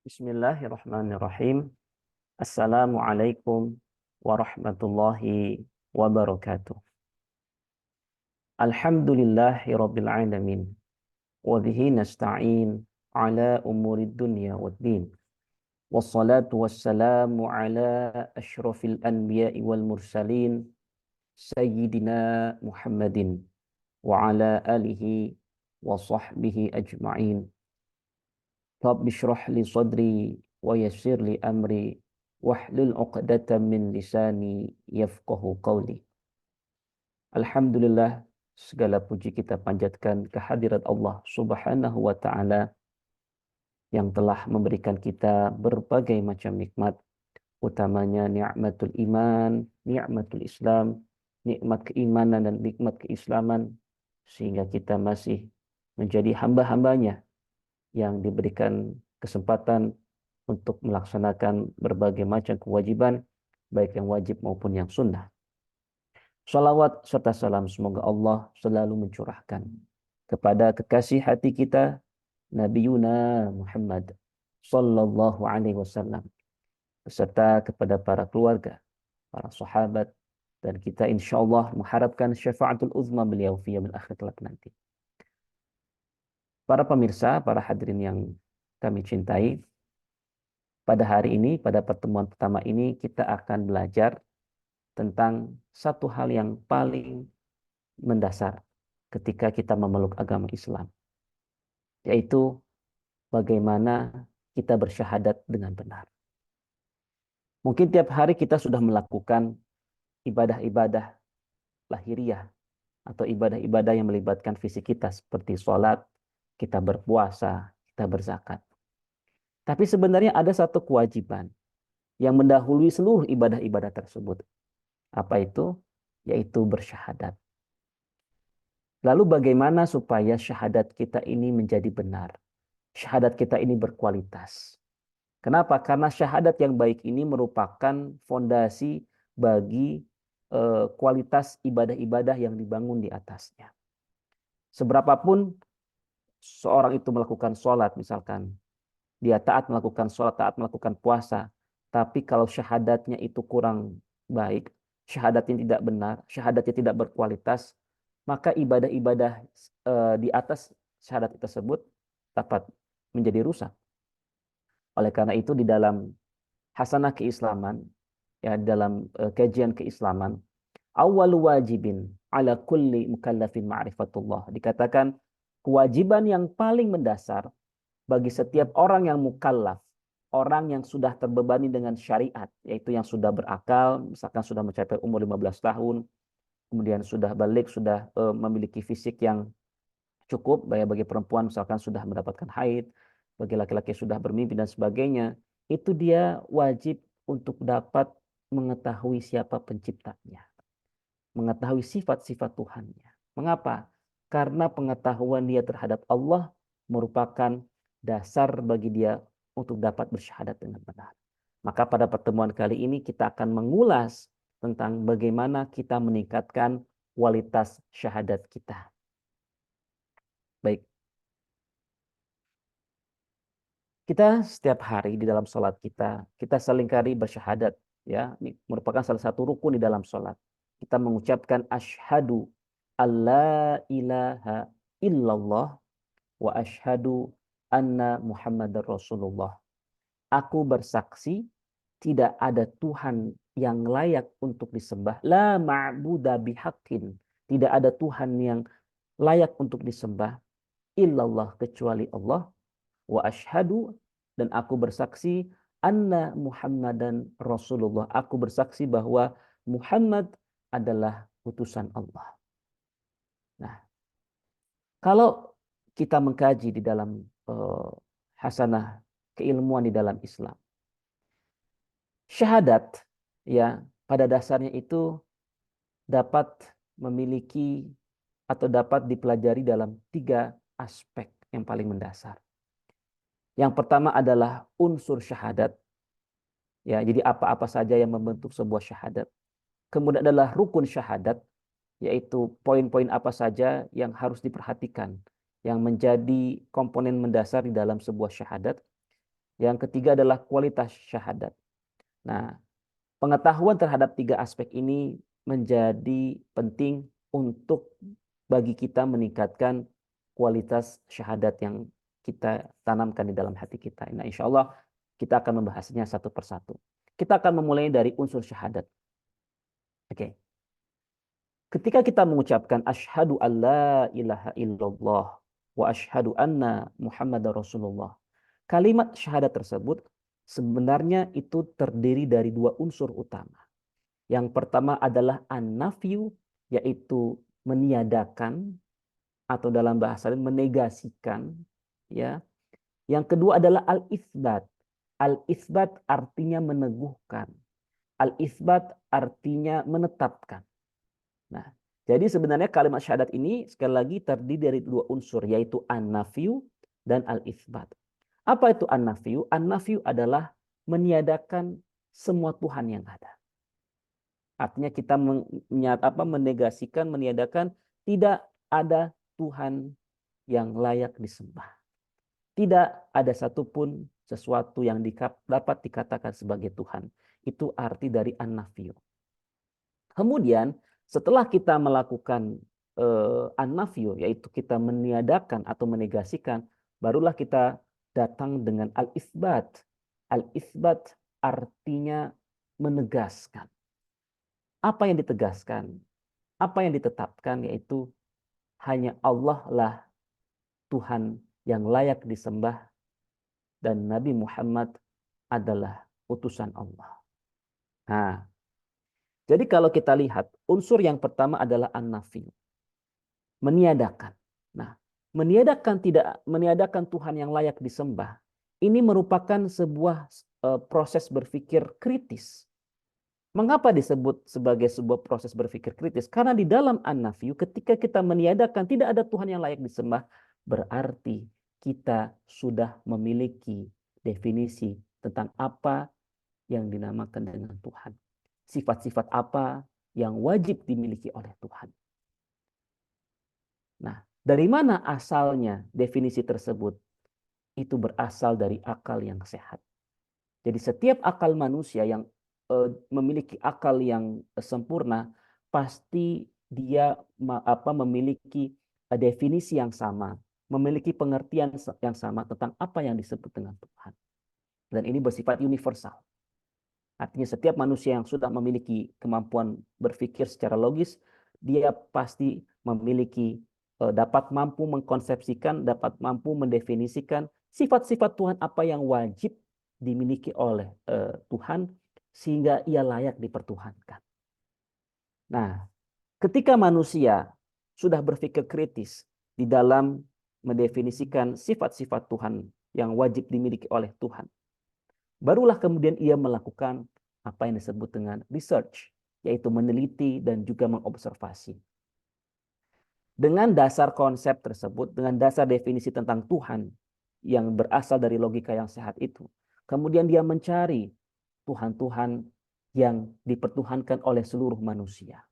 Bismillahirrahmanirrahim. Assalamualaikum warahmatullahi wabarakatuh. Alhamdulillahi rabbil alamin. Wa bihi nasta'in ala umurid dunya waddin. Wassalatu wassalamu ala ashrafil anbiya'i wal mursalin. Sayyidina Muhammadin. Wa ala alihi wa sahbihi ajma'in. Rabbi shrah li sadri wa yassir li amri wahlul 'uqdatam min lisani yafqahu qawli. Alhamdulillah, segala puji kita panjatkan kehadirat Allah Subhanahu wa taala yang telah memberikan kita berbagai macam nikmat, utamanya nikmatul iman, nikmatul Islam, nikmat keimanan dan nikmat keislaman, sehingga kita masih menjadi hamba-hambanya yang diberikan kesempatan untuk melaksanakan berbagai macam kewajiban, baik yang wajib maupun yang sunnah. Salawat serta salam semoga Allah selalu mencurahkan kepada kekasih hati kita, Nabi Yuna Muhammad sallallahu alaihi wasallam, beserta kepada para keluarga, para sahabat, dan kita insya Allah mengharapkan syafaatul uzma beliau fi yaumil akhir kelak nanti. Para pemirsa, para hadirin yang kami cintai, pada hari ini, pada pertemuan pertama ini, kita akan belajar tentang satu hal yang paling mendasar ketika kita memeluk agama Islam, yaitu bagaimana kita bersyahadat dengan benar. Mungkin tiap hari kita sudah melakukan ibadah-ibadah lahiriah atau ibadah-ibadah yang melibatkan fisik kita seperti sholat, kita berpuasa, kita berzakat. Tapi sebenarnya ada satu kewajiban yang mendahului seluruh ibadah-ibadah tersebut. Apa itu? Yaitu bersyahadat. Lalu bagaimana supaya syahadat kita ini menjadi benar? Syahadat kita ini berkualitas. Kenapa? Karena syahadat yang baik ini merupakan fondasi bagi kualitas ibadah-ibadah yang dibangun di atasnya. Seberapapun seorang itu melakukan sholat, misalkan dia taat melakukan sholat, taat melakukan puasa, tapi kalau syahadatnya itu kurang baik, syahadatnya tidak benar, syahadatnya tidak berkualitas, maka ibadah-ibadah di atas syahadat tersebut dapat menjadi rusak. Oleh karena itu di dalam hasanah keislaman, ya dalam kajian keislaman, awal wajibin ala kulli mukallafin ma'rifatullah, dikatakan kewajiban yang paling mendasar bagi setiap orang yang mukallaf, orang yang sudah terbebani dengan syariat, yaitu yang sudah berakal, misalkan sudah mencapai umur 15 tahun, kemudian sudah balik, sudah memiliki fisik yang cukup, bagi perempuan misalkan sudah mendapatkan haid, bagi laki-laki sudah bermimpi dan sebagainya, itu dia wajib untuk dapat mengetahui siapa penciptanya, mengetahui sifat-sifat Tuhannya. Mengapa? Karena pengetahuan dia terhadap Allah merupakan dasar bagi dia untuk dapat bersyahadat dengan benar. Maka pada pertemuan kali ini kita akan mengulas tentang bagaimana kita meningkatkan kualitas syahadat kita. Baik. Kita setiap hari di dalam sholat kita seringkali bersyahadat. Ya, ini merupakan salah satu rukun di dalam sholat. Kita mengucapkan asyhadu alla ilaha illallah wa asyhadu anna Muhammadar Rasulullah. Aku bersaksi tidak ada Tuhan yang layak untuk disembah. La ma'buda bihaqqin. Tidak ada Tuhan yang layak untuk disembah illallah, kecuali Allah. Wa asyhadu, dan aku bersaksi anna Muhammadan Rasulullah. Aku bersaksi bahwa Muhammad adalah utusan Allah. Nah, kalau kita mengkaji di dalam hasanah keilmuan di dalam Islam, syahadat ya pada dasarnya itu dapat memiliki atau dapat dipelajari dalam 3 aspek yang paling mendasar. Yang pertama adalah unsur syahadat. Ya, jadi apa-apa saja yang membentuk sebuah syahadat. Kemudian adalah rukun syahadat, yaitu poin-poin apa saja yang harus diperhatikan, yang menjadi komponen mendasar di dalam sebuah syahadat. Yang ketiga adalah kualitas syahadat. Nah, pengetahuan terhadap tiga aspek ini menjadi penting untuk bagi kita meningkatkan kualitas syahadat yang kita tanamkan di dalam hati kita. Nah, insya Allah kita akan membahasnya satu persatu. Kita akan memulai dari unsur syahadat. Oke. Ketika kita mengucapkan asyhadu alla ilaha illallah wa asyhadu anna Muhammadar Rasulullah. Kalimat syahadat tersebut sebenarnya itu terdiri dari dua unsur utama. Yang pertama adalah an-nafyu, yaitu meniadakan atau dalam bahasa lain menegasikan, ya. Yang kedua adalah al-itsbat. Al-itsbat artinya meneguhkan. Al-itsbat artinya menetapkan. Nah, jadi sebenarnya kalimat syahadat ini sekali lagi terdiri dari dua unsur, yaitu an-nafyu dan al-itsbat. Apa itu an-nafyu? An-nafyu adalah meniadakan semua Tuhan yang ada. Artinya kita menegasikan, meniadakan tidak ada Tuhan yang layak disembah. Tidak ada satupun sesuatu yang dapat dikatakan sebagai Tuhan. Itu arti dari an-nafyu. Kemudian setelah kita melakukan an-nafyu, yaitu kita meniadakan atau menegasikan, barulah kita datang dengan al-itsbat. Al-itsbat artinya menegaskan. Apa yang ditegaskan? Apa yang ditetapkan? Yaitu hanya Allah lah Tuhan yang layak disembah dan Nabi Muhammad adalah utusan Allah. Nah, jadi kalau kita lihat unsur yang pertama adalah an-nafi, meniadakan. Nah, meniadakan Tuhan yang layak disembah. Ini merupakan sebuah proses berpikir kritis. Mengapa disebut sebagai sebuah proses berpikir kritis? Karena di dalam an-nafyu ketika kita meniadakan tidak ada Tuhan yang layak disembah, berarti kita sudah memiliki definisi tentang apa yang dinamakan dengan Tuhan. Sifat-sifat apa yang wajib dimiliki oleh Tuhan. Nah, dari mana asalnya definisi tersebut? Itu berasal dari akal yang sehat. Jadi setiap akal manusia yang memiliki akal yang sempurna, pasti dia memiliki definisi yang sama, memiliki pengertian yang sama tentang apa yang disebut dengan Tuhan. Dan ini bersifat universal. Artinya setiap manusia yang sudah memiliki kemampuan berpikir secara logis, dia pasti memiliki dapat mampu mengkonsepsikan, dapat mampu mendefinisikan sifat-sifat Tuhan apa yang wajib dimiliki oleh Tuhan sehingga ia layak dipertuhankan. Nah, ketika manusia sudah berpikir kritis di dalam mendefinisikan sifat-sifat Tuhan yang wajib dimiliki oleh Tuhan, barulah kemudian ia melakukan apa yang disebut dengan research, yaitu meneliti dan juga mengobservasi. Dengan dasar konsep tersebut, dengan dasar definisi tentang Tuhan yang berasal dari logika yang sehat itu, kemudian dia mencari Tuhan-Tuhan yang dipertuhankan oleh seluruh manusia.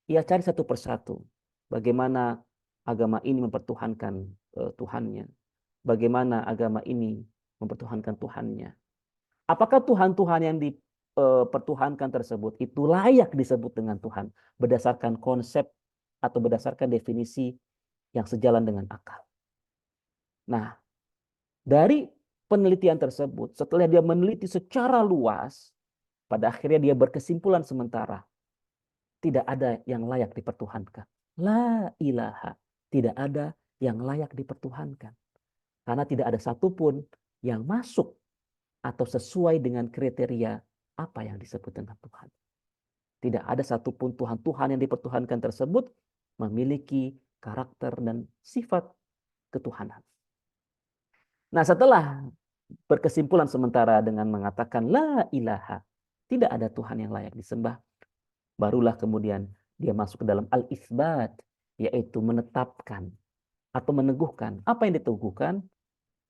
Ia cari satu persatu. Bagaimana agama ini mempertuhankan Tuhannya. Bagaimana agama ini mempertuhankan Tuhannya. Apakah Tuhan-Tuhan yang dipertuhankan tersebut itu layak disebut dengan Tuhan. Berdasarkan konsep atau berdasarkan definisi yang sejalan dengan akal. Nah, dari penelitian tersebut, setelah dia meneliti secara luas, pada akhirnya dia berkesimpulan sementara. Tidak ada yang layak dipertuhankan. La ilaha. Tidak ada yang layak dipertuhankan. Karena tidak ada satupun yang masuk atau sesuai dengan kriteria apa yang disebut dengan Tuhan. Tidak ada satupun Tuhan-Tuhan yang dipertuhankan tersebut memiliki karakter dan sifat ketuhanan. Nah, setelah berkesimpulan sementara dengan mengatakan la ilaha, tidak ada Tuhan yang layak disembah, barulah kemudian dia masuk ke dalam al-itsbat, yaitu menetapkan atau meneguhkan. Apa yang diteguhkan?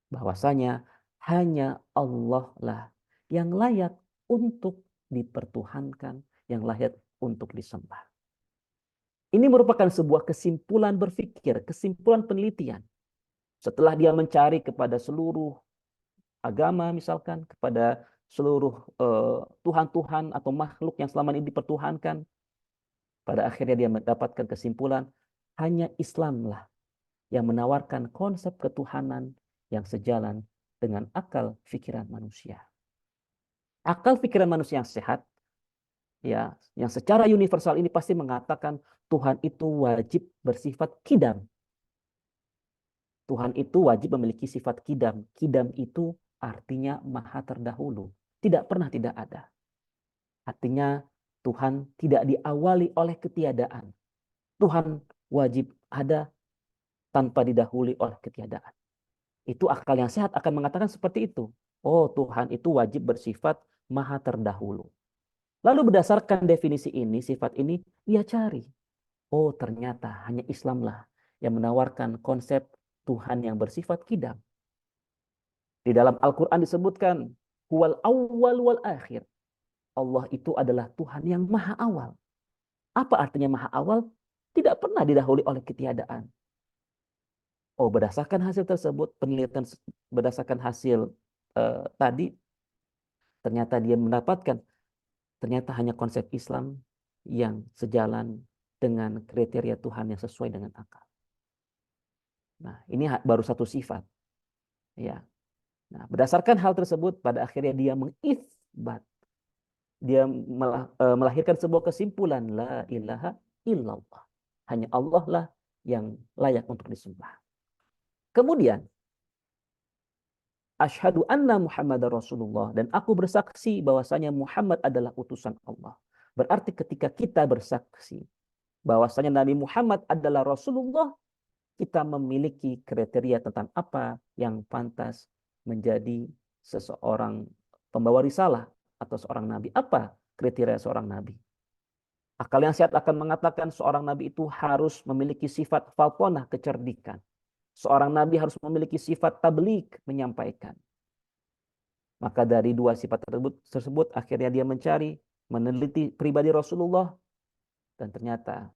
Bahwasanya hanya Allah lah yang layak untuk dipertuhankan, yang layak untuk disembah. Ini merupakan sebuah kesimpulan berpikir, kesimpulan penelitian. Setelah dia mencari kepada seluruh agama misalkan, kepada seluruh Tuhan-Tuhan atau makhluk yang selama ini dipertuhankan. Pada akhirnya dia mendapatkan kesimpulan, hanya Islamlah yang menawarkan konsep ketuhanan yang sejalan dengan akal pikiran manusia. Akal pikiran manusia yang sehat, ya, yang secara universal ini pasti mengatakan Tuhan itu wajib bersifat kidam. Tuhan itu wajib memiliki sifat kidam. Kidam itu artinya maha terdahulu. Tidak pernah tidak ada. Artinya Tuhan tidak diawali oleh ketiadaan. Tuhan wajib ada tanpa didahului oleh ketiadaan. Itu akal yang sehat akan mengatakan seperti itu. Oh, Tuhan itu wajib bersifat maha terdahulu. Lalu berdasarkan definisi ini, sifat ini, ia cari. Oh, ternyata hanya Islamlah yang menawarkan konsep Tuhan yang bersifat kidam. Di dalam Al-Quran disebutkan, huwal awwal wal akhir. Allah itu adalah Tuhan yang maha awal. Apa artinya maha awal? Tidak pernah didahului oleh ketiadaan. Oh, berdasarkan hasil tersebut, penelitian berdasarkan hasil tadi, ternyata dia mendapatkan, ternyata hanya konsep Islam yang sejalan dengan kriteria Tuhan yang sesuai dengan akal. Nah, ini baru satu sifat. Ya. Nah, berdasarkan hal tersebut, pada akhirnya dia mengisbat. Dia melahirkan sebuah kesimpulan, la ilaha illallah. Hanya Allah lah yang layak untuk disembah. Kemudian, asyhadu anna Muhammadar Rasulullah, dan aku bersaksi bahwasanya Muhammad adalah utusan Allah. Berarti ketika kita bersaksi bahwasanya Nabi Muhammad adalah Rasulullah, kita memiliki kriteria tentang apa yang pantas menjadi seseorang pembawa risalah atau seorang nabi. Apa kriteria seorang nabi? Akal yang sehat akan mengatakan seorang nabi itu harus memiliki sifat falconah, kecerdikan. Seorang nabi harus memiliki sifat tabligh, menyampaikan. Maka dari dua sifat tersebut akhirnya dia mencari, meneliti pribadi Rasulullah, dan ternyata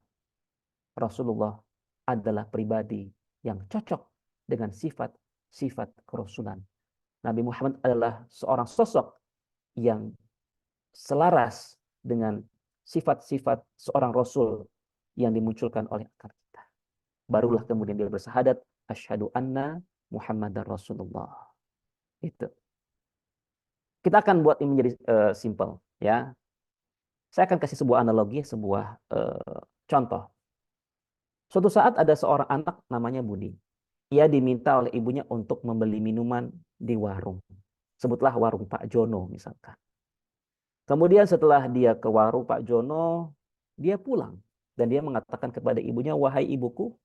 Rasulullah adalah pribadi yang cocok dengan sifat-sifat kerasulan. Nabi Muhammad adalah seorang sosok yang selaras dengan sifat-sifat seorang Rasul yang dimunculkan oleh akal kita. Barulah kemudian dia bersahadat, asyhadu anna Muhammadar Rasulullah. Itu. Kita akan buat ini menjadi simple, ya. Saya akan kasih sebuah analogi, sebuah contoh. Suatu saat ada seorang anak namanya Budi. Ia diminta oleh ibunya untuk membeli minuman di warung. Sebutlah warung Pak Jono misalkan. Kemudian setelah dia ke warung Pak Jono, dia pulang. Dan dia mengatakan kepada ibunya, wahai ibuku,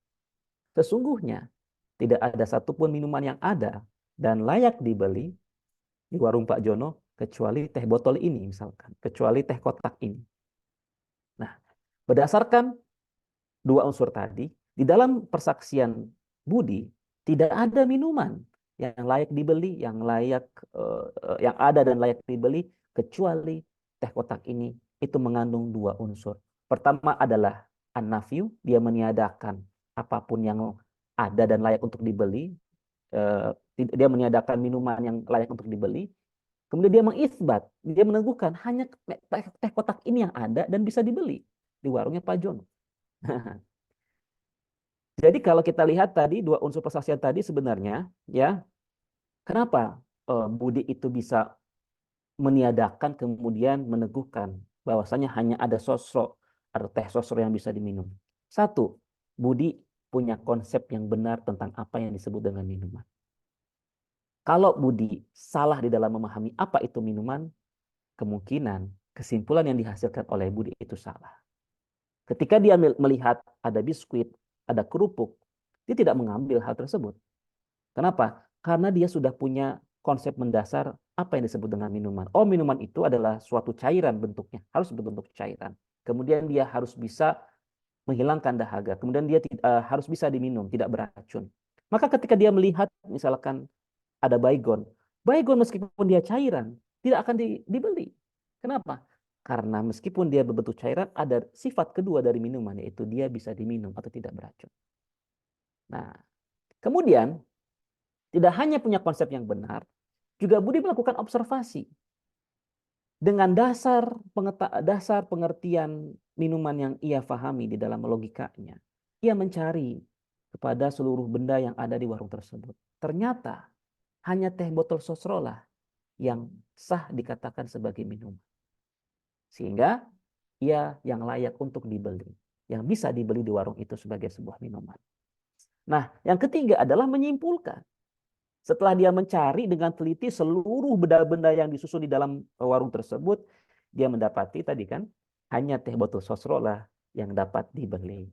sesungguhnya tidak ada satupun minuman yang ada dan layak dibeli di warung Pak Jono kecuali teh botol ini misalkan, kecuali teh kotak ini. Nah, berdasarkan dua unsur tadi, di dalam persaksian Budi tidak ada minuman yang layak dibeli, yang ada dan layak dibeli kecuali teh kotak ini. Itu mengandung dua unsur. Pertama adalah an-nafyu, dia meniadakan apapun yang ada dan layak untuk dibeli. Dia meniadakan minuman yang layak untuk dibeli. Kemudian dia mengisbat, dia meneguhkan hanya teh kotak ini yang ada dan bisa dibeli di warungnya Pak Jono. Jadi kalau kita lihat tadi dua unsur persaksian tadi sebenarnya, ya, kenapa Budi itu bisa meniadakan kemudian meneguhkan bahwasanya hanya ada sosro atau teh sosro yang bisa diminum. Satu, Budi punya konsep yang benar tentang apa yang disebut dengan minuman. Kalau Budi salah di dalam memahami apa itu minuman, kemungkinan kesimpulan yang dihasilkan oleh Budi itu salah. Ketika dia melihat ada biskuit, ada kerupuk, dia tidak mengambil hal tersebut. Kenapa? Karena dia sudah punya konsep mendasar apa yang disebut dengan minuman. Oh, minuman itu adalah suatu cairan bentuknya, harus berbentuk cairan. Kemudian dia harus bisa menghilangkan dahaga. Kemudian dia harus bisa diminum, tidak beracun. Maka ketika dia melihat misalkan ada baygon. Baygon meskipun dia cairan, tidak akan dibeli. Kenapa? Karena meskipun dia berbentuk cairan, ada sifat kedua dari minuman, yaitu dia bisa diminum atau tidak beracun. Nah, kemudian, tidak hanya punya konsep yang benar, juga Budi melakukan observasi dengan dasar pengertian minuman yang ia fahami di dalam logikanya. Ia mencari kepada seluruh benda yang ada di warung tersebut. Ternyata hanya teh botol sosro lah yang sah dikatakan sebagai minuman. Sehingga ia yang layak untuk dibeli, yang bisa dibeli di warung itu sebagai sebuah minuman. Nah, yang ketiga adalah menyimpulkan. Setelah dia mencari dengan teliti seluruh benda-benda yang disusun di dalam warung tersebut, dia mendapati tadi kan, hanya teh botol sosro lah yang dapat dibeli.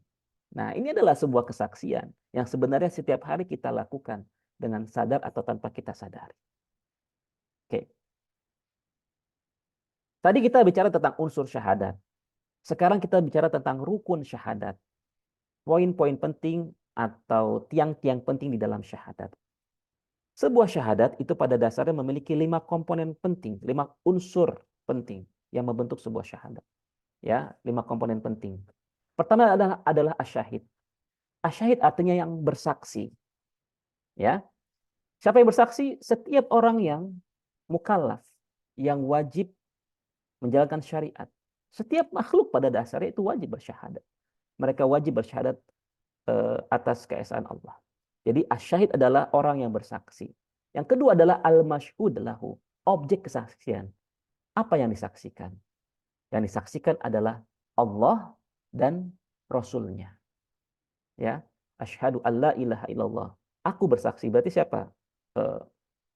Nah, ini adalah sebuah kesaksian yang sebenarnya setiap hari kita lakukan dengan sadar atau tanpa kita sadari. Oke. Tadi kita bicara tentang unsur syahadat. Sekarang kita bicara tentang rukun syahadat. Poin-poin penting atau tiang-tiang penting di dalam syahadat. Sebuah syahadat itu pada dasarnya memiliki 5 komponen penting, 5 unsur penting yang membentuk sebuah syahadat. Ya, 5 komponen penting. Pertama adalah asyahid. Asyahid artinya yang bersaksi. Ya. Siapa yang bersaksi? Setiap orang yang mukallaf, yang wajib menjalankan syariat. Setiap makhluk pada dasarnya itu wajib bersyahadat. Mereka wajib bersyahadat atas keesaan Allah. Jadi asyahid adalah orang yang bersaksi. Yang kedua adalah al-mashhud lahu, objek kesaksian. Apa yang disaksikan? Yang disaksikan adalah Allah dan Rasulnya. Ya, asyhadu alla ilaha illallah. Aku bersaksi. Berarti siapa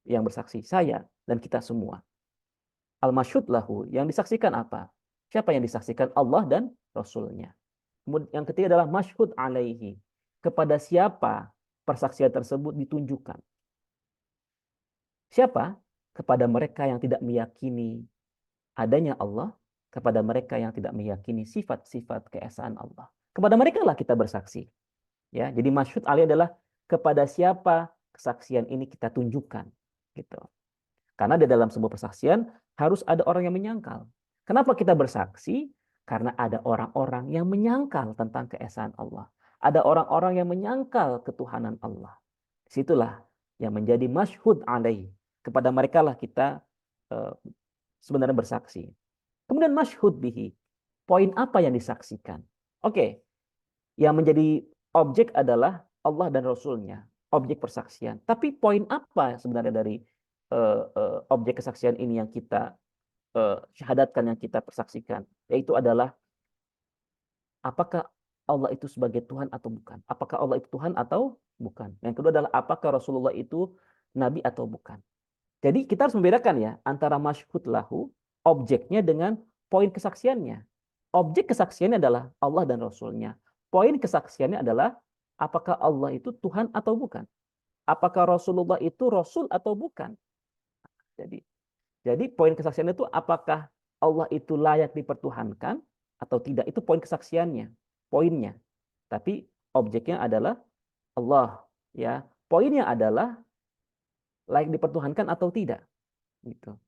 yang bersaksi? Saya dan kita semua. Al-mashhud lahu, yang disaksikan apa? Siapa yang disaksikan? Allah dan Rasulnya. Kemudian yang ketiga adalah mashhud alaihi. Kepada siapa persaksian tersebut ditunjukkan? Siapa? Kepada mereka yang tidak meyakini adanya Allah, kepada mereka yang tidak meyakini sifat-sifat keesaan Allah. Kepada mereka lah kita bersaksi. Ya, jadi masyhud alaihi adalah kepada siapa kesaksian ini kita tunjukkan, gitu. Karena di dalam sebuah persaksian harus ada orang yang menyangkal. Kenapa kita bersaksi? Karena ada orang-orang yang menyangkal tentang keesaan Allah. Ada orang-orang yang menyangkal ketuhanan Allah. Disitulah yang menjadi masyhud alaih. Kepada mereka lah kita sebenarnya bersaksi. Kemudian masyhud bihi. Poin apa yang disaksikan? Oke, yang menjadi objek adalah Allah dan Rasulnya. Objek persaksian. Tapi poin apa sebenarnya dari objek kesaksian ini yang kita syahadatkan, yang kita persaksikan? Yaitu adalah apakah Allah itu sebagai Tuhan atau bukan? Apakah Allah itu Tuhan atau bukan? Yang kedua adalah apakah Rasulullah itu Nabi atau bukan? Jadi kita harus membedakan ya antara masyhud lahu, objeknya dengan poin kesaksiannya. Objek kesaksiannya adalah Allah dan Rasulnya. Poin kesaksiannya adalah apakah Allah itu Tuhan atau bukan? Apakah Rasulullah itu Rasul atau bukan? Jadi poin kesaksiannya itu apakah Allah itu layak dipertuhankan atau tidak? Itu poin kesaksiannya, poinnya. Tapi objeknya adalah Allah, ya. Poinnya adalah layak dipertuhankan atau tidak, gitu.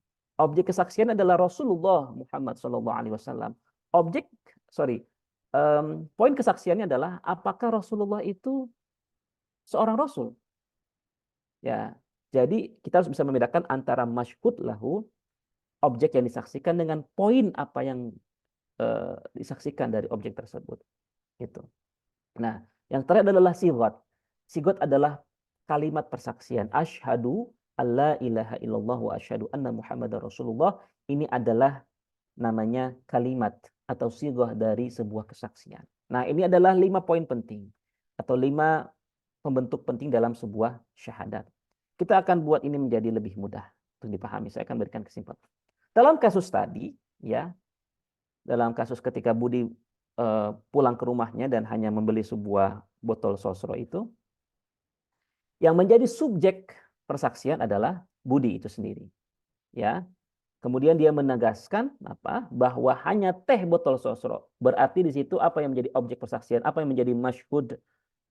Objek kesaksian adalah Rasulullah Muhammad SAW. Objek, sorry, poin kesaksiannya adalah apakah Rasulullah itu seorang Rasul. Ya, jadi kita harus bisa membedakan antara masyhud lahu, objek yang disaksikan, dengan poin apa yang disaksikan dari objek tersebut. Gitu. Nah, yang terakhir adalah sigot. Sigot adalah kalimat persaksian. Asyhadu alla ilaha illallah wa asyhadu anna Muhammadar Rasulullah. Ini adalah namanya kalimat atau sigoh dari sebuah kesaksian. Nah, ini adalah 5 poin penting atau 5 pembentuk penting dalam sebuah syahadat. Kita akan buat ini menjadi lebih mudah untuk dipahami. Saya akan berikan kesimpulan. Dalam kasus tadi, ya, dalam kasus ketika Budi pulang ke rumahnya dan hanya membeli sebuah botol sosro itu, yang menjadi subjek persaksian adalah Budi itu sendiri. Ya. Kemudian dia menegaskan apa? Bahwa hanya teh botol sosro. Berarti di situ apa yang menjadi objek persaksian, apa yang menjadi masyhud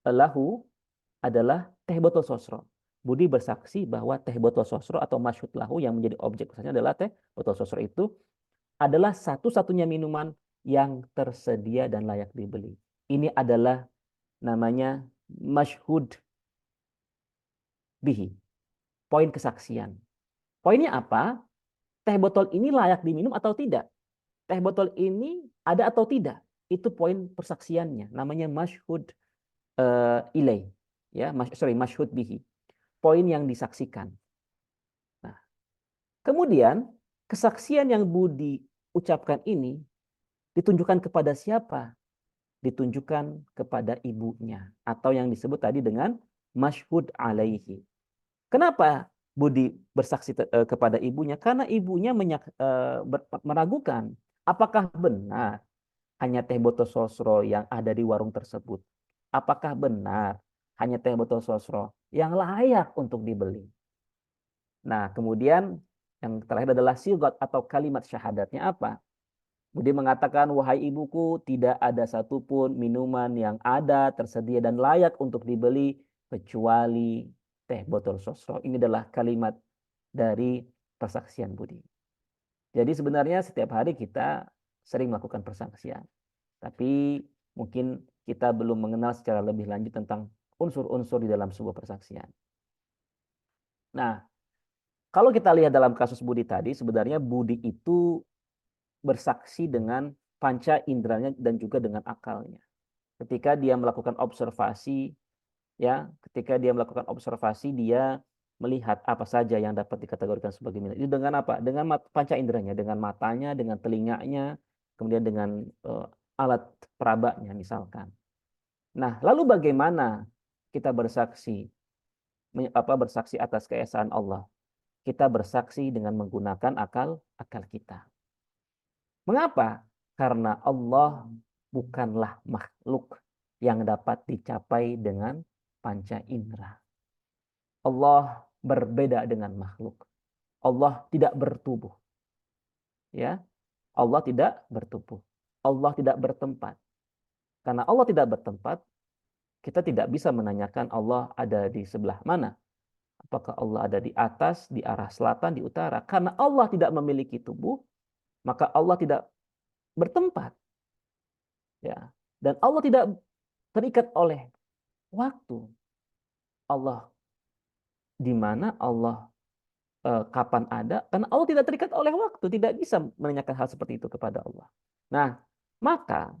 lahu adalah teh botol sosro. Budi bersaksi bahwa teh botol sosro atau masyhud lahu yang menjadi objek persaksian adalah teh botol sosro itu adalah satu-satunya minuman yang tersedia dan layak dibeli. Ini adalah namanya masyhud bihi, poin kesaksian. Poinnya apa? Teh botol ini layak diminum atau tidak? Teh botol ini ada atau tidak? Itu poin persaksiannya. Namanya masyhud ilai. Ya, masyhud bihi. Poin yang disaksikan. Nah, kemudian kesaksian yang Budi ucapkan ini ditunjukkan kepada siapa? Ditunjukkan kepada ibunya atau yang disebut tadi dengan masyhud alaihi. Kenapa Budi bersaksi kepada ibunya? Karena ibunya meragukan apakah benar hanya teh botol sosro yang ada di warung tersebut. Apakah benar hanya teh botol sosro yang layak untuk dibeli? Nah, kemudian yang terakhir adalah silgot atau kalimat syahadatnya apa? Budi mengatakan, wahai ibuku, tidak ada satupun minuman yang ada, tersedia, dan layak untuk dibeli, kecuali teh botol sosro. Ini adalah kalimat dari persaksian Budi. Jadi sebenarnya setiap hari kita sering melakukan persaksian. Tapi mungkin kita belum mengenal secara lebih lanjut tentang unsur-unsur di dalam sebuah persaksian. Nah, kalau kita lihat dalam kasus Budi tadi, sebenarnya Budi itu bersaksi dengan panca inderanya dan juga dengan akalnya. Ketika dia melakukan observasi, ya, ketika dia melakukan observasi, dia melihat apa saja yang dapat dikategorikan sebagai minat. Itu dengan apa? Dengan panca inderanya, dengan matanya, dengan telinganya, kemudian dengan alat perabanya misalkan. Nah, lalu bagaimana kita bersaksi bersaksi atas keesaan Allah? Kita bersaksi dengan menggunakan akal kita. Mengapa? Karena Allah bukanlah makhluk yang dapat dicapai dengan panca indera. Allah berbeda dengan makhluk. Allah tidak bertubuh. Ya, Allah tidak bertubuh. Allah tidak bertempat. Karena Allah tidak bertempat, kita tidak bisa menanyakan Allah ada di sebelah mana. Apakah Allah ada di atas, di arah selatan, di utara? Karena Allah tidak memiliki tubuh, maka Allah tidak bertempat. Ya. Dan Allah tidak terikat oleh waktu. Allah di mana, Allah kapan ada, karena Allah tidak terikat oleh waktu, tidak bisa menanyakan hal seperti itu kepada Allah. Nah, maka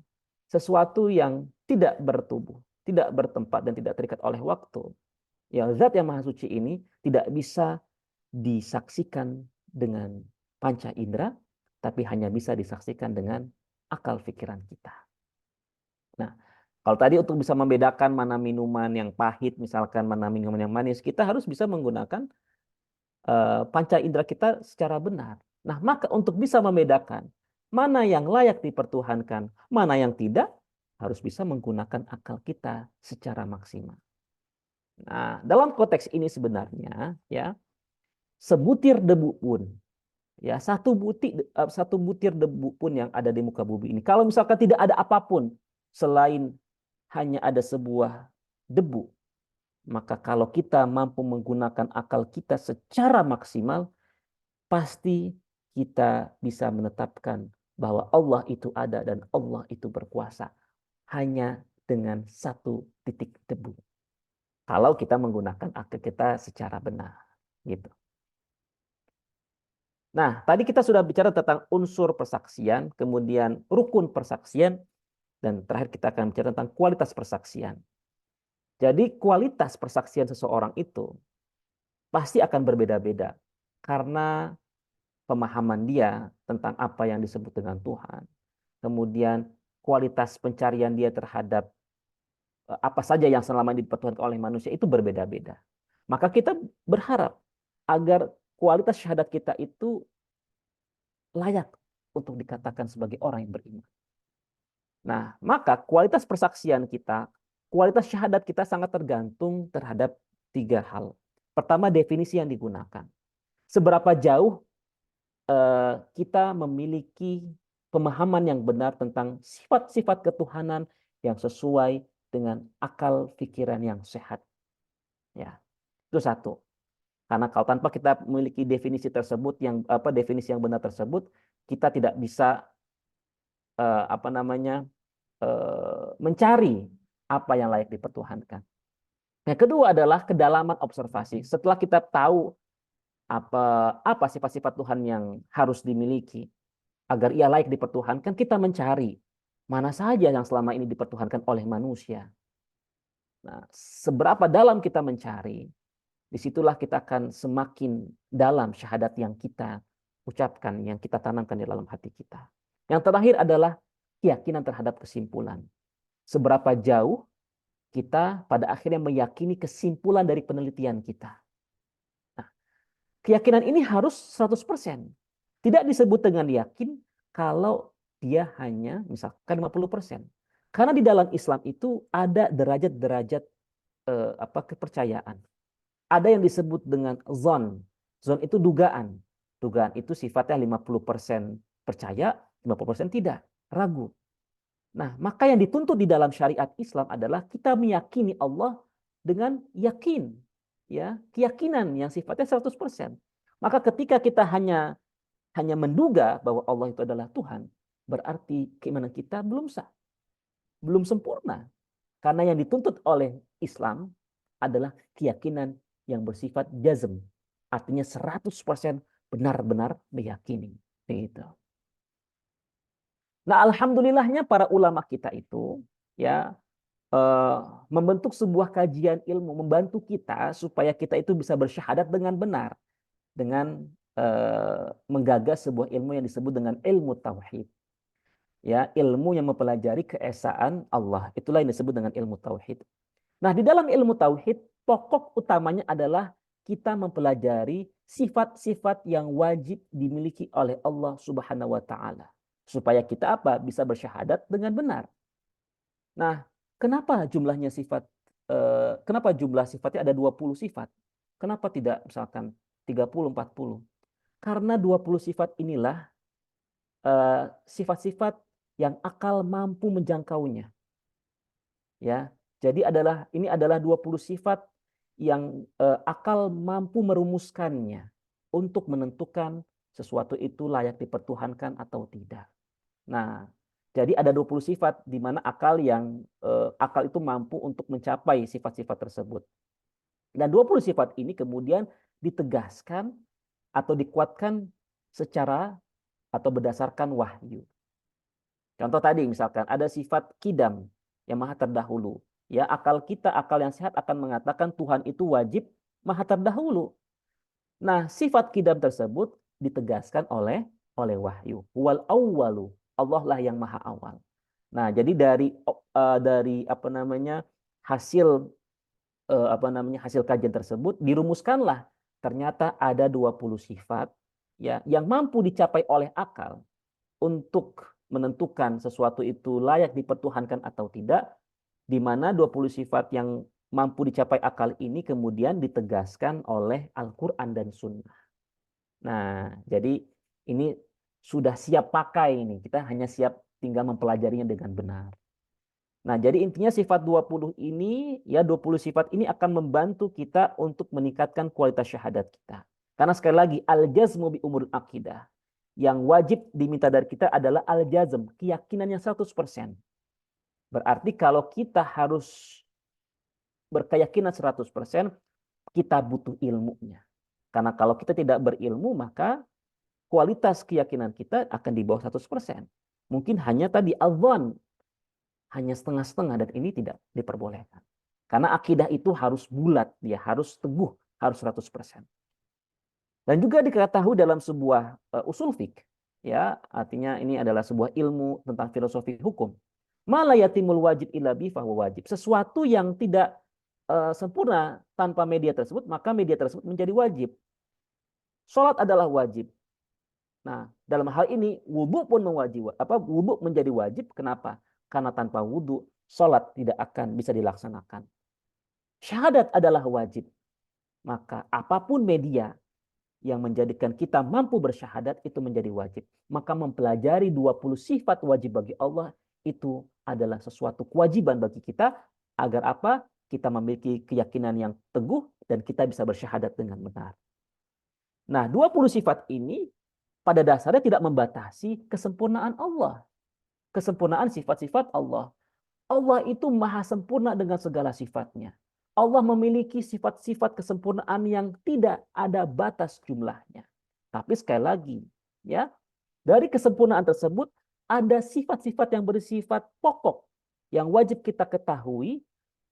sesuatu yang tidak bertubuh, tidak bertempat dan tidak terikat oleh waktu, ya zat yang maha suci ini tidak bisa disaksikan dengan panca indera, tapi hanya bisa disaksikan dengan akal pikiran kita. Nah, kalau tadi untuk bisa membedakan mana minuman yang pahit, misalkan mana minuman yang manis, kita harus bisa menggunakan panca indera kita secara benar. Nah, maka untuk bisa membedakan mana yang layak dipertuhankan, mana yang tidak, harus bisa menggunakan akal kita secara maksimal. Nah, dalam konteks ini sebenarnya, ya, sebutir debu pun, ya, satu butir debu pun yang ada di muka bumi ini, kalau misalkan tidak ada apapun selain hanya ada sebuah debu, maka kalau kita mampu menggunakan akal kita secara maksimal, pasti kita bisa menetapkan bahwa Allah itu ada dan Allah itu berkuasa hanya dengan satu titik debu. Kalau kita menggunakan akal kita secara benar, gitu. Nah, tadi kita sudah bicara tentang unsur persaksian, kemudian rukun persaksian, dan terakhir kita akan bicara tentang kualitas persaksian. Jadi kualitas persaksian seseorang itu pasti akan berbeda-beda karena pemahaman dia tentang apa yang disebut dengan Tuhan. Kemudian kualitas pencarian dia terhadap apa saja yang selama ini dipertuhankan oleh manusia itu berbeda-beda. Maka kita berharap agar kualitas syahadat kita itu layak untuk dikatakan sebagai orang yang beriman. Nah, maka kualitas persaksian kita, kualitas syahadat kita sangat tergantung terhadap tiga hal. Pertama, definisi yang digunakan. Seberapa jauh kita memiliki pemahaman yang benar tentang sifat-sifat ketuhanan yang sesuai dengan akal pikiran yang sehat. Ya, itu satu. Karena kalau tanpa kita memiliki definisi tersebut definisi yang benar tersebut, kita tidak bisa mencari apa yang layak dipertuhankan. Yang kedua adalah kedalaman observasi. Setelah kita tahu apa sifat-sifat Tuhan yang harus dimiliki agar ia layak dipertuhankan, kita mencari mana saja yang selama ini dipertuhankan oleh manusia. Nah, seberapa dalam kita mencari, disitulah kita akan semakin dalam syahadat yang kita ucapkan, yang kita tanamkan di dalam hati kita. Yang terakhir adalah keyakinan terhadap kesimpulan. Seberapa jauh kita pada akhirnya meyakini kesimpulan dari penelitian kita. Nah, keyakinan ini harus 100%. Tidak disebut dengan yakin kalau dia hanya misalkan 50%. Karena di dalam Islam itu ada derajat-derajat kepercayaan. Ada yang disebut dengan zon. Zon itu dugaan. Dugaan itu sifatnya 50% percaya, 50% tidak, ragu. Nah, maka yang dituntut di dalam syariat Islam adalah kita meyakini Allah dengan yakin, ya, keyakinan yang sifatnya 100%. Maka ketika kita hanya menduga bahwa Allah itu adalah Tuhan, berarti keimanan kita belum sah, belum sempurna. Karena yang dituntut oleh Islam adalah keyakinan yang bersifat jazm, artinya 100% benar-benar meyakini. Begitu. Nah, alhamdulillahnya para ulama kita itu ya membentuk sebuah kajian ilmu, membantu kita supaya kita itu bisa bersyahadat dengan benar, dengan menggagas sebuah ilmu yang disebut dengan ilmu tauhid. Ya, ilmu yang mempelajari keesaan Allah. Itulah yang disebut dengan ilmu tauhid. Nah, di dalam ilmu tauhid, pokok utamanya adalah kita mempelajari sifat-sifat yang wajib dimiliki oleh Allah Subhanahu wa taala. Supaya kita apa? Bisa bersyahadat dengan benar. Nah, kenapa jumlahnya sifat kenapa jumlah sifatnya ada 20 sifat? Kenapa tidak misalkan 30, 40? Karena 20 sifat inilah sifat-sifat yang akal mampu menjangkaunya. Ya. Jadi ini adalah 20 sifat yang akal mampu merumuskannya untuk menentukan sesuatu itu layak dipertuhankan atau tidak. Nah, jadi ada 20 sifat di mana akal itu mampu untuk mencapai sifat-sifat tersebut. Dan 20 sifat ini kemudian ditegaskan atau dikuatkan secara atau berdasarkan wahyu. Contoh tadi misalkan ada sifat kidam yang maha terdahulu. Ya, akal yang sehat akan mengatakan Tuhan itu wajib maha terdahulu. Nah, sifat kidam tersebut ditegaskan oleh wahyu. Wal awwalu, Allah lah yang maha awal. Nah, jadi dari hasil hasil kajian tersebut dirumuskanlah ternyata ada 20 sifat ya yang mampu dicapai oleh akal untuk menentukan sesuatu itu layak dipertuhankan atau tidak, di mana 20 sifat yang mampu dicapai akal ini kemudian ditegaskan oleh Al-Quran dan Sunnah. Nah, jadi ini sudah siap pakai ini. Kita hanya siap tinggal mempelajarinya dengan benar. Nah, jadi intinya sifat 20 ini, ya 20 sifat ini akan membantu kita untuk meningkatkan kualitas syahadat kita. Karena sekali lagi, al-jazmu bi umur akidah. Yang wajib diminta dari kita adalah al-jazm, keyakinan yang 100%. Berarti kalau kita harus berkeyakinan 100%, kita butuh ilmunya. Karena kalau kita tidak berilmu, maka kualitas keyakinan kita akan di bawah 100%. Mungkin hanya tadi al-dhan, hanya setengah-setengah, dan ini tidak diperbolehkan. Karena akidah itu harus bulat, dia harus teguh, harus 100%. Dan juga diketahui dalam sebuah usul fiqh, ya, artinya ini adalah sebuah ilmu tentang filosofi hukum. Ma la yatimul wajib illa bi fahuwa wajib. Sesuatu yang tidak sempurna tanpa media tersebut, maka media tersebut menjadi wajib. Salat adalah wajib. Nah, dalam hal ini wudu pun wudu menjadi wajib. Kenapa? Karena tanpa wudu salat tidak akan bisa dilaksanakan. Syahadat adalah wajib. Maka apapun media yang menjadikan kita mampu bersyahadat itu menjadi wajib. Maka mempelajari 20 sifat wajib bagi Allah itu adalah sesuatu kewajiban bagi kita agar apa? Kita memiliki keyakinan yang teguh dan kita bisa bersyahadat dengan benar. Nah, 20 sifat ini pada dasarnya tidak membatasi kesempurnaan Allah. Kesempurnaan sifat-sifat Allah. Allah itu maha sempurna dengan segala sifatnya. Allah memiliki sifat-sifat kesempurnaan yang tidak ada batas jumlahnya. Tapi sekali lagi, ya, dari kesempurnaan tersebut ada sifat-sifat yang bersifat pokok yang wajib kita ketahui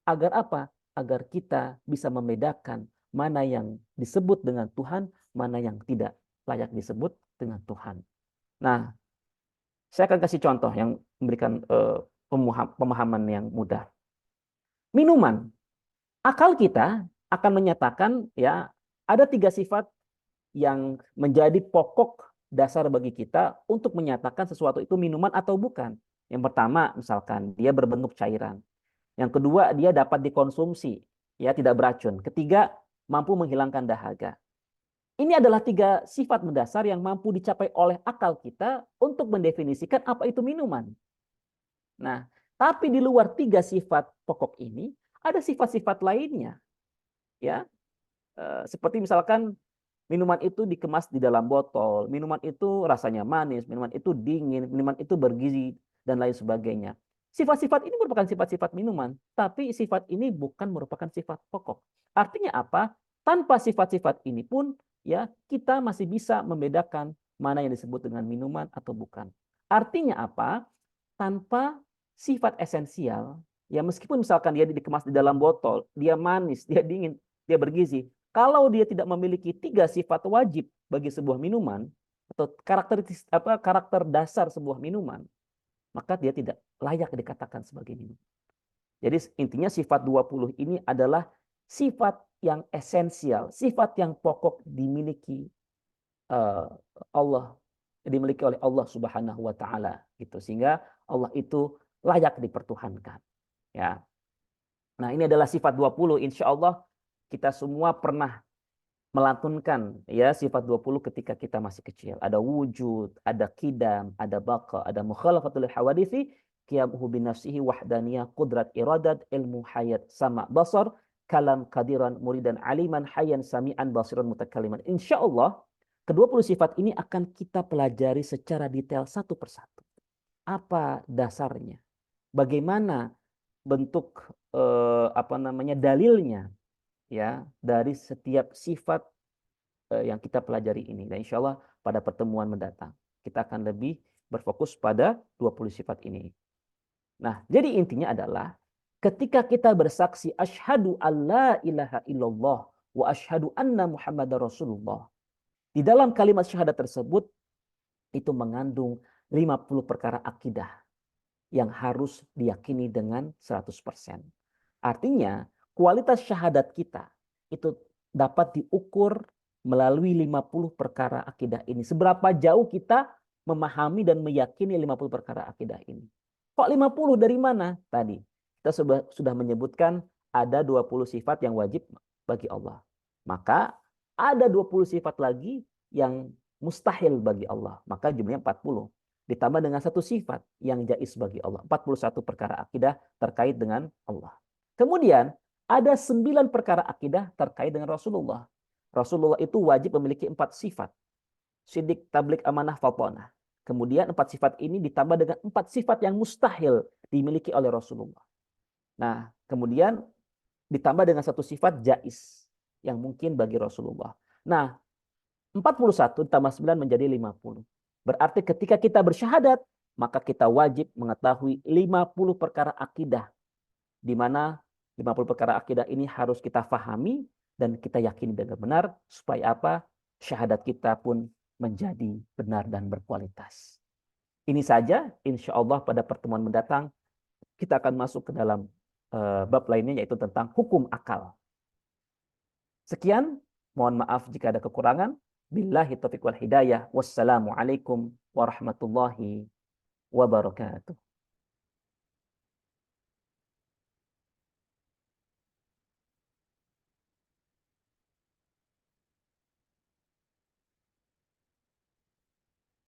agar apa? Agar kita bisa membedakan mana yang disebut dengan Tuhan, mana yang tidak layak disebut dengan Tuhan. Nah, saya akan kasih contoh yang memberikan pemahaman yang mudah. Minuman. Akal kita akan menyatakan ya ada 3 sifat yang menjadi pokok dasar bagi kita untuk menyatakan sesuatu itu minuman atau bukan. Yang pertama, misalkan dia berbentuk cairan. Yang kedua, dia dapat dikonsumsi, ya tidak beracun. Ketiga, mampu menghilangkan dahaga. Ini adalah 3 sifat mendasar yang mampu dicapai oleh akal kita untuk mendefinisikan apa itu minuman. Nah, tapi di luar 3 sifat pokok ini, ada sifat-sifat lainnya. Ya, seperti misalkan minuman itu dikemas di dalam botol, minuman itu rasanya manis, minuman itu dingin, minuman itu bergizi, dan lain sebagainya. Sifat-sifat ini merupakan sifat-sifat minuman, tapi sifat ini bukan merupakan sifat pokok. Artinya apa? Tanpa sifat-sifat ini pun, ya kita masih bisa membedakan mana yang disebut dengan minuman atau bukan. Artinya apa? Tanpa sifat esensial, ya meskipun misalkan dia dikemas di dalam botol, dia manis, dia dingin, dia bergizi, kalau dia tidak memiliki 3 sifat wajib bagi sebuah minuman atau karakter dasar sebuah minuman, maka dia tidak layak dikatakan sebagai minuman. Jadi intinya sifat 20 ini adalah sifat yang esensial, sifat yang pokok dimiliki Allah, dimiliki oleh Allah Subhanahu wa taala gitu. Sehingga Allah itu layak dipertuhankan. Ya. Nah, ini adalah sifat 20. Insya Allah kita semua pernah melantunkan ya sifat 20 ketika kita masih kecil. Ada wujud, ada qidam, ada baqa, ada mukhalafatul hawadithi, qiyamuhu binafsihi, wahdaniyah, qudrat iradat, ilmu hayat, sama basar, kalam qadiran, muridan aliman, hayyan sami'an, basiran mutakaliman. Insya Allah ke-20 sifat ini akan kita pelajari secara detail satu persatu. Apa dasarnya? Bagaimana bentuk dalilnya ya dari setiap sifat yang kita pelajari ini. Dan insya Allah pada pertemuan mendatang kita akan lebih berfokus pada 20 sifat ini. Nah, jadi intinya adalah ketika kita bersaksi asyhadu alla ilaha illallah wa asyhadu anna muhammadar rasulullah. Di dalam kalimat syahadat tersebut itu mengandung 50 perkara akidah yang harus diyakini dengan 100%. Artinya, kualitas syahadat kita itu dapat diukur melalui 50 perkara akidah ini. Seberapa jauh kita memahami dan meyakini 50 perkara akidah ini. Kok 50 dari mana? Tadi kita sudah menyebutkan ada 20 sifat yang wajib bagi Allah. Maka ada 20 sifat lagi yang mustahil bagi Allah. Maka jumlahnya 40. Ditambah dengan 1 sifat yang jaiz bagi Allah. 41 perkara akidah terkait dengan Allah. Kemudian ada 9 perkara akidah terkait dengan Rasulullah. Rasulullah itu wajib memiliki 4 sifat. Sidik, tablik, amanah, fatonah. Kemudian 4 sifat ini ditambah dengan 4 sifat yang mustahil dimiliki oleh Rasulullah. Nah, kemudian ditambah dengan 1 sifat jaiz yang mungkin bagi Rasulullah. Nah, 41 ditambah 9 menjadi 50. Berarti ketika kita bersyahadat, maka kita wajib mengetahui 50 perkara akidah. Di mana 50 perkara akidah ini harus kita fahami dan kita yakini dengan benar. Supaya apa? Syahadat kita pun menjadi benar dan berkualitas. Ini saja, insya Allah pada pertemuan mendatang, kita akan masuk ke dalam bab lainnya, yaitu tentang hukum akal. Sekian, mohon maaf jika ada kekurangan. Billahi taufiq wal hidayah. Wassalamualaikum warahmatullahi wabarakatuh.